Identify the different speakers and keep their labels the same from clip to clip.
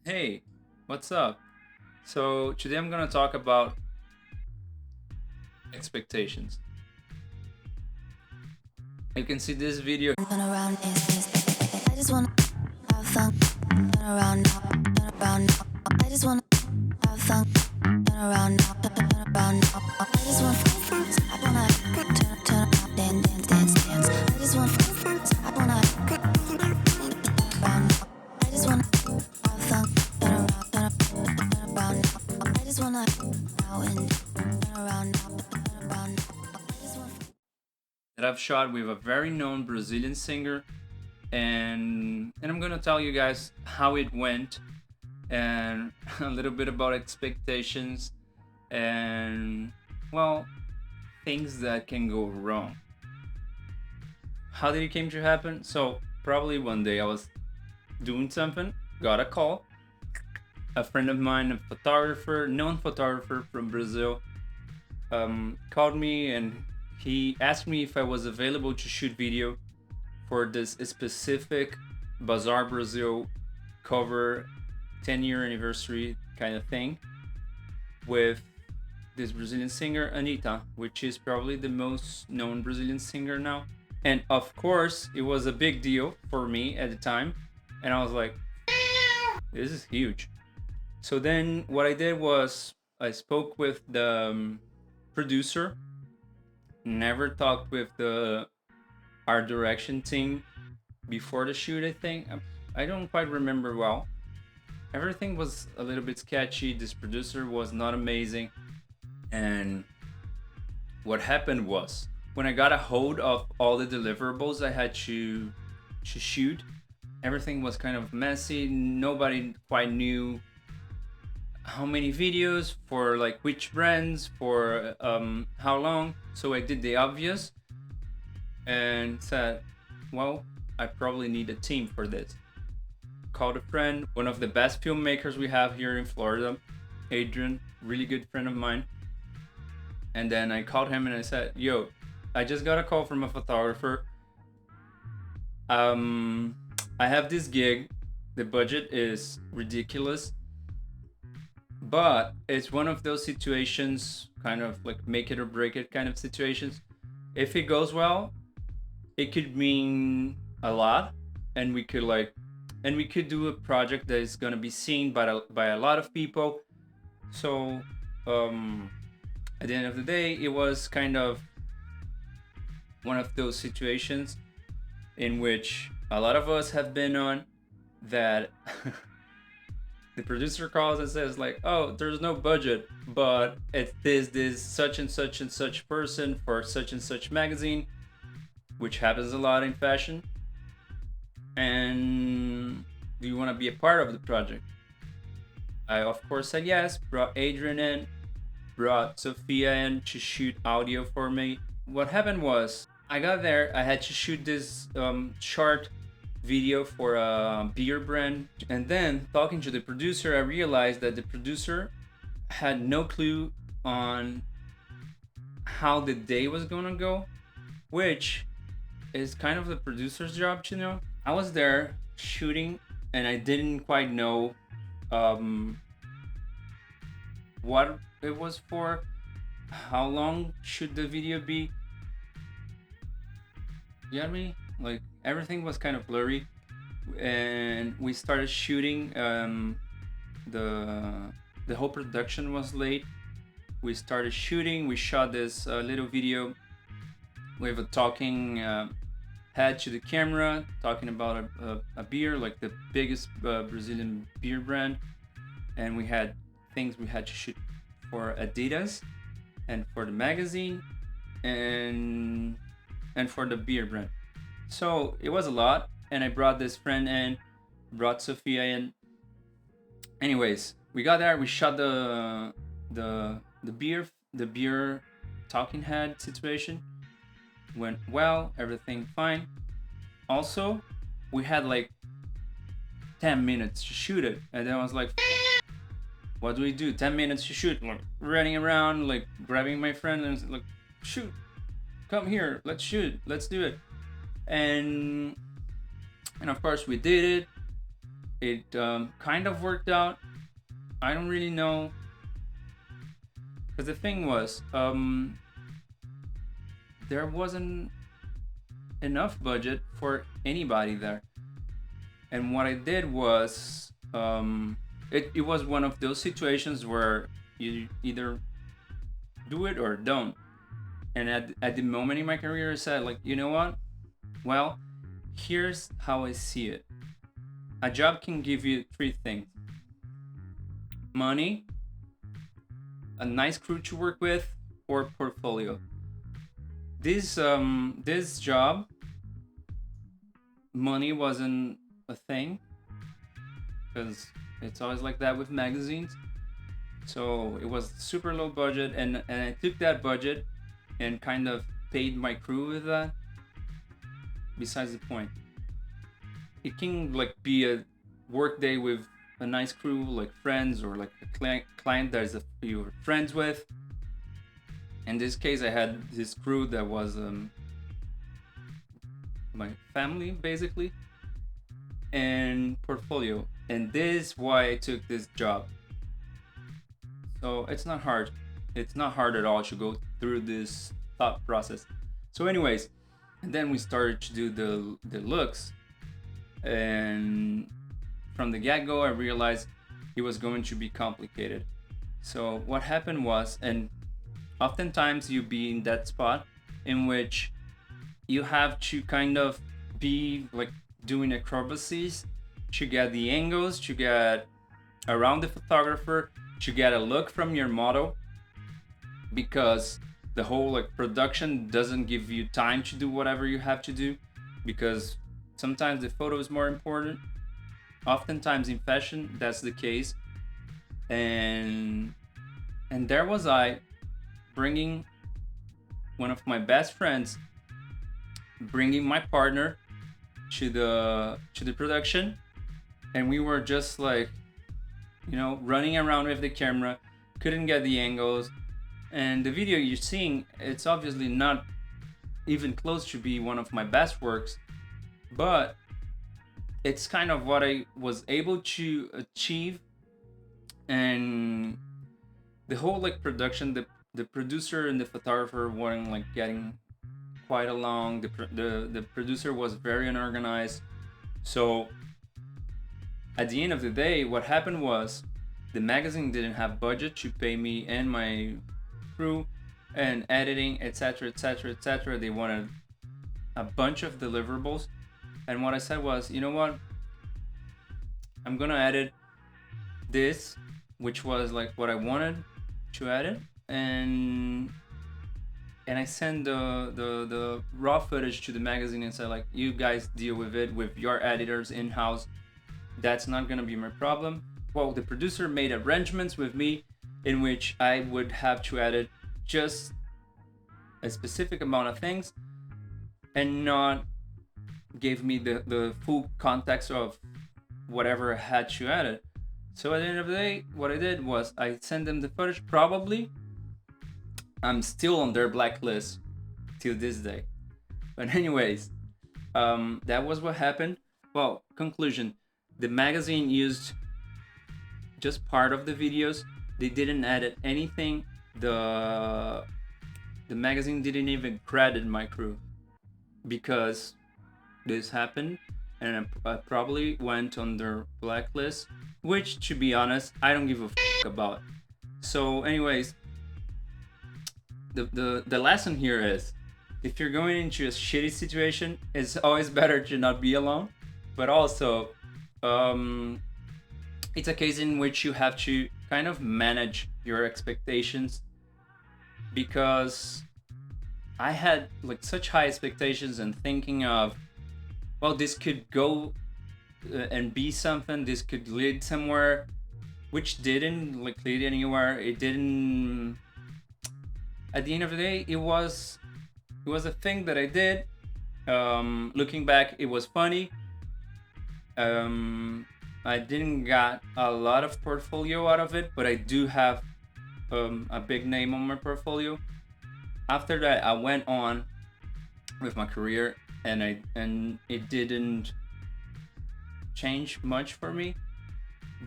Speaker 1: Hey, what's up? So today I'm gonna talk about expectations. You can see this video.
Speaker 2: Turn around, I just wanna have fun. Turn around now, turn around now. I just wanna have fun. Turn around now, turn around now. I just wanna, I wanna turn around, dance. I just wanna, I wanna turn around now. I just wanna have fun. Turn around now. I just wanna now and turn around now, turn around now. I just wanna.
Speaker 1: That I've shot with a very known Brazilian singer, and I'm gonna tell you guys how it went and a little bit about expectations and well, things that can go wrong. How did it came to happen? So probably one day I was doing something, got a call. A friend of mine, a photographer, known photographer from Brazil, called me and he asked me if I was available to shoot video for this specific Bazaar Brazil cover 10-year anniversary kind of thing with this Brazilian singer Anitta, which is probably the most known Brazilian singer now. And of course, it was a big deal for me at the time. And I was like, this is huge. So then what I did was I spoke with the producer, never talked with the art direction team before the shoot, I think. I don't quite remember well. Everything was a little bit sketchy. This producer was not amazing. And what happened was when I got a hold of all the deliverables I had to shoot, everything was kind of messy. Nobody quite knew how many videos for like which brands for how long. So I did the obvious and said, well, I probably need a team for this. Called a friend, one of the best filmmakers we have here in Florida, Adrian, really good friend of mine. And then I called him and I said, yo, I just got a call from a photographer. I have this gig. The budget is ridiculous, but it's one of those situations, kind of like make it or break it kind of situations. If it goes well, it could mean a lot, and we could do a project that is gonna be seen by a lot of people. So um, at the end of the day, it was kind of one of those situations in which a lot of us have been on that the producer calls and says like, oh, there's no budget, but it's this such and such person for such and such magazine, which happens a lot in fashion, and do you want to be a part of the project? I of course said yes, brought Adrian in, brought Sophia in to shoot audio for me. What happened was I got there, I had to shoot this short video for a beer brand, and then talking to the producer I realized that the producer had no clue on how the day was gonna go, which is kind of the producer's job to know. I was there shooting and I didn't quite know um, what it was for, how long should the video be. You know what I mean? Like everything was kind of blurry, and we started shooting. The whole production was late. We started shooting. We shot this little video with a talking head to the camera, talking about a beer, like the biggest Brazilian beer brand, and we had things we had to shoot for Adidas and for the magazine and for the beer brand. So it was a lot, and I brought this friend in, brought Sophia in. Anyways, we got there. We shot the beer talking head situation. Went well, everything fine. Also, we had like 10 minutes to shoot it, and then I was like, what do we do? 10 minutes to shoot, like running around, like grabbing my friend and like, shoot, come here, let's shoot, let's do it. And of course we did it. it kind of worked out. I don't really know, because the thing was, there wasn't enough budget for anybody there. And what I did was, it was one of those situations where you either do it or don't. And at the moment in my career, I said, like, you know what? Well, here's how I see it. A job can give you three things: money, a nice crew to work with, or portfolio. This job, money wasn't a thing, because it's always like that with magazines. So it was super low budget, and I took that budget and kind of paid my crew with that. Besides the point, it can like be a work day with a nice crew, like friends, or like a client that you're friends with. In this case, I had this crew that was my family, basically, and portfolio. And this is why I took this job. So it's not hard. It's not hard at all to go through this thought process. So anyways, and then we started to do the looks. And from the get-go, I realized it was going to be complicated. So what happened was, and oftentimes you be in that spot in which you have to kind of be like doing acrobacies to get the angles, to get around the photographer, to get a look from your model, because the whole like production doesn't give you time to do whatever you have to do, because sometimes the photo is more important. Oftentimes in fashion, that's the case. And there was I, bringing one of my best friends, bringing my partner to the production, and we were just like, you know, running around with the camera, couldn't get the angles. And the video you're seeing, it's obviously not even close to be one of my best works, but it's kind of what I was able to achieve. And the whole like production, the producer and the photographer weren't like getting quite along. The producer was very unorganized. So at the end of the day, what happened was the magazine didn't have budget to pay me and my crew and editing, etc., etc., etc. They wanted a bunch of deliverables. And what I said was, you know what? I'm gonna edit this, which was like what I wanted to edit, and I sent the raw footage to the magazine and said, like, you guys deal with it with your editors in-house. That's not gonna be my problem. Well, the producer made arrangements with me in which I would have to edit just a specific amount of things and not gave me the full context of whatever I had to edit. So at the end of the day, what I did was I sent them the footage. Probably I'm still on their blacklist till this day. But anyways, that was what happened. Well, conclusion. The magazine used just part of the videos. They didn't edit anything. The magazine didn't even credit my crew because this happened, and I probably went on their blacklist, which, to be honest, I don't give a about. So anyways, the lesson here is, if you're going into a shitty situation, it's always better to not be alone. But also, it's a case in which you have to kind of manage your expectations, because I had like such high expectations and thinking of, well, this could go and be something, this could lead somewhere, which didn't like lead anywhere. It didn't. At the end of the day, it was a thing that I did. Looking back, it was funny. I didn't got a lot of portfolio out of it, but I do have a big name on my portfolio. After that, I went on with my career, and it didn't change much for me,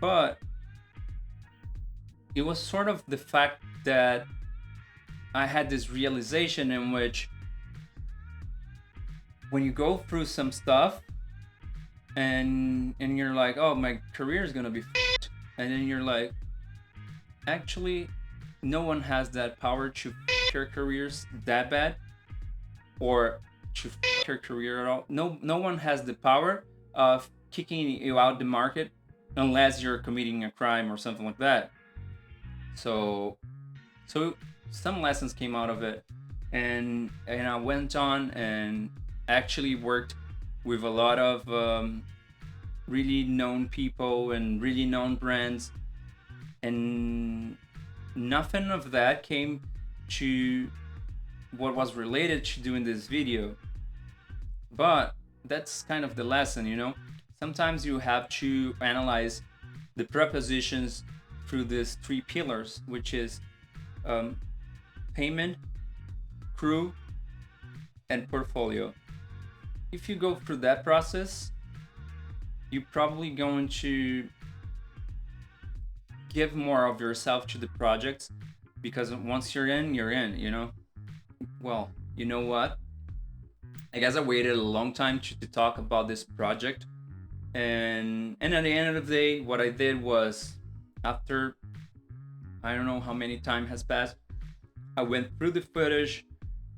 Speaker 1: but it was sort of the fact that I had this realization in which when you go through some stuff and you're like, oh, my career is gonna be f***ed, and then you're like, actually, no one has that power to f*** your careers that bad, or to f*** your career at all. No one has the power of kicking you out the market unless you're committing a crime or something like that. So some lessons came out of it, and I went on and actually worked with a lot of really known people and really known brands, and nothing of that came to what was related to doing this video. But that's kind of the lesson, you know. Sometimes you have to analyze the propositions through these three pillars, which is payment, crew, and portfolio. If you go through that process, you're probably going to give more of yourself to the projects, because once you're in, you know. Well, you know what? I guess I waited a long time to talk about this project, and at the end of the day, what I did was, after I don't know how many time has passed, I went through the footage.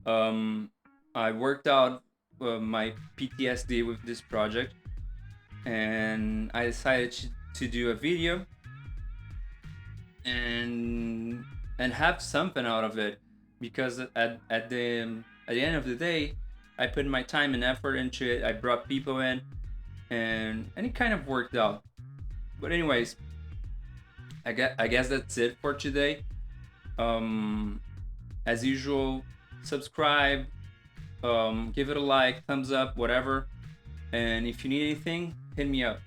Speaker 1: I worked out my PTSD with this project, and I decided to do a video and have something out of it, because at the end of the day, I put my time and effort into it. I brought people in, and it kind of worked out. But anyways, I guess that's it for today. As usual, subscribe, give it a like, thumbs up, whatever. And if you need anything, hit me up.